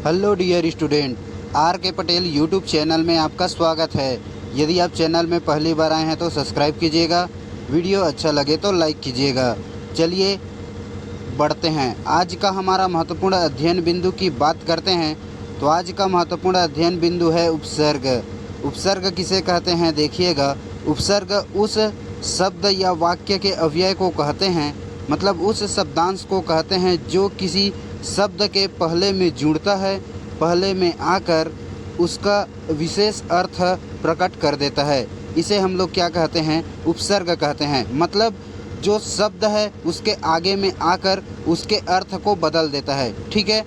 Hello dear student, are के Patel YouTube channel में आपका स्वागत है। यदि आप चैनल में पहली बार आए हैं तो सब्सक्राइब कीजिएगा, वीडियो अच्छा लगे तो लाइक कीजिएगा। चलिए बढ़ते हैं, आज का हमारा महत्वपूर्ण अध्ययन बिंदु की बात करते हैं। तो आज का महत्वपूर्ण अध्ययन बिंदु है उपसर्ग। उपसर्ग किसे कहते हैं देखिएगा। उपसर्ग उस शब्द या वाक्य के अव्यय को कहते हैं, मतलब उस शब्दांश को कहते हैं जो किसी शब्द के पहले में जुड़ता है, पहले में आकर उसका विशेष अर्थ प्रकट कर देता है। इसे हम लोग क्या कहते हैं, उपसर्ग कहते हैं। मतलब जो शब्द है उसके आगे में आकर उसके अर्थ को बदल देता है। ठीक है,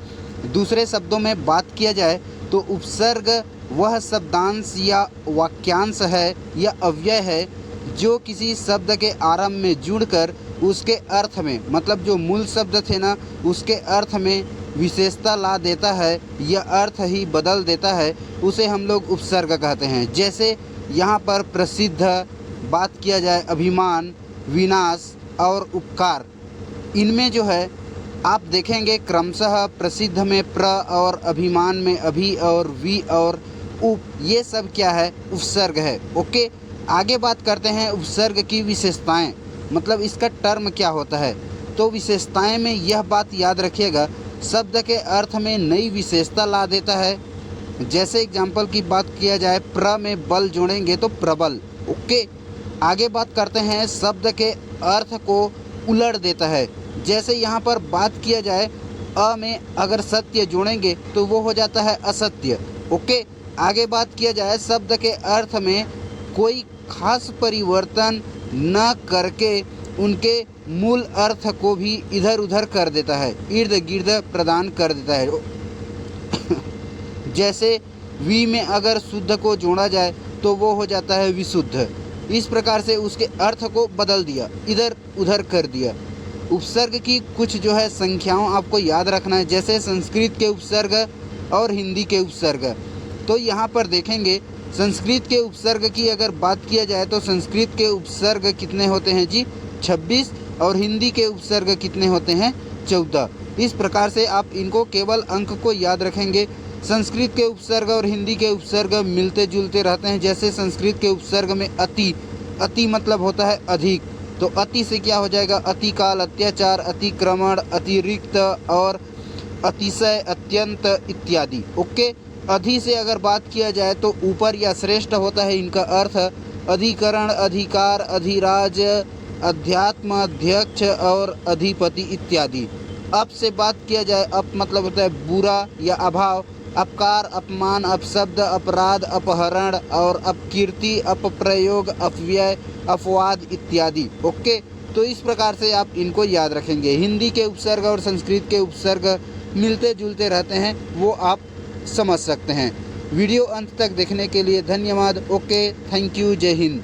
दूसरे शब्दों में बात किया जाए तो उपसर्ग वह शब्दांश या वाक्यांश है या अव्यय है जो किसी शब्द के आरंभ में जुड़कर उसके अर्थ में, मतलब जो मूल शब्द थे ना, उसके अर्थ में विशेषता ला देता है या अर्थ ही बदल देता है, उसे हम लोग उपसर्ग कहते हैं। जैसे यहाँ पर प्रसिद्ध बात किया जाए, अभिमान, विनाश और उपकार, इनमें जो है आप देखेंगे क्रमशः प्रसिद्ध में प्र और अभिमान में अभि और वि और उप, ये सब क्या है, उपसर्ग है। ओके, आगे बात करते हैं उपसर्ग की विशेषताएं, मतलब इसका टर्म क्या होता है। तो विशेषताएं में यह बात याद रखिएगा, शब्द के अर्थ में नई विशेषता ला देता है। जैसे एग्जाम्पल की बात किया जाए, प्र में बल जोड़ेंगे तो प्रबल। ओके, आगे बात करते हैं शब्द के अर्थ को उलट देता है। जैसे यहाँ पर बात किया जाए, अ में अगर सत्य जोड़ेंगे तो वो हो जाता है असत्य। ओके, आगे बात किया जाए शब्द के अर्थ में कोई खास परिवर्तन न करके उनके मूल अर्थ को भी इधर उधर कर देता है, इर्द गिर्द प्रदान कर देता है। जैसे वी में अगर शुद्ध को जोड़ा जाए तो वो हो जाता है विशुद्ध। इस प्रकार से उसके अर्थ को बदल दिया, इधर उधर कर दिया। उपसर्ग की कुछ जो है संख्याओं आपको याद रखना है, जैसे संस्कृत के उपसर्ग और हिंदी के उपसर्ग। तो यहाँ पर देखेंगे संस्कृत के उपसर्ग की अगर बात किया जाए तो संस्कृत के उपसर्ग कितने होते हैं जी, 26, और हिंदी के उपसर्ग कितने होते हैं, 14। इस प्रकार से आप इनको केवल अंक को याद रखेंगे। संस्कृत के उपसर्ग और हिंदी के उपसर्ग मिलते जुलते रहते हैं। जैसे संस्कृत के उपसर्ग में अति, अति मतलब होता है अधिक, तो अति से क्या हो जाएगा, अतिकाल, अत्याचार, अतिक्रमण, अतिरिक्त और अतिशय, अत्यंत इत्यादि। ओके, अधि से अगर बात किया जाए तो ऊपर या श्रेष्ठ होता है इनका अर्थ, अधिकरण, अधिकार, अधिराज, अध्यात्म, अध्यक्ष और अधिपति इत्यादि। अप से बात किया जाए, अप मतलब होता है बुरा या अभाव, अपकार, अपमान, अपशब्द, अपराध, अपहरण और अपकीर्ति, अपप्रयोग, अपव्यय, अपवाद इत्यादि। ओके, तो इस प्रकार से आप इनको याद रखेंगे। हिंदी के उपसर्ग और संस्कृत के उपसर्ग मिलते जुलते रहते हैं, वो आप समझ सकते हैं। वीडियो अंत तक देखने के लिए धन्यवाद। ओके, थैंक यू, जय हिंद।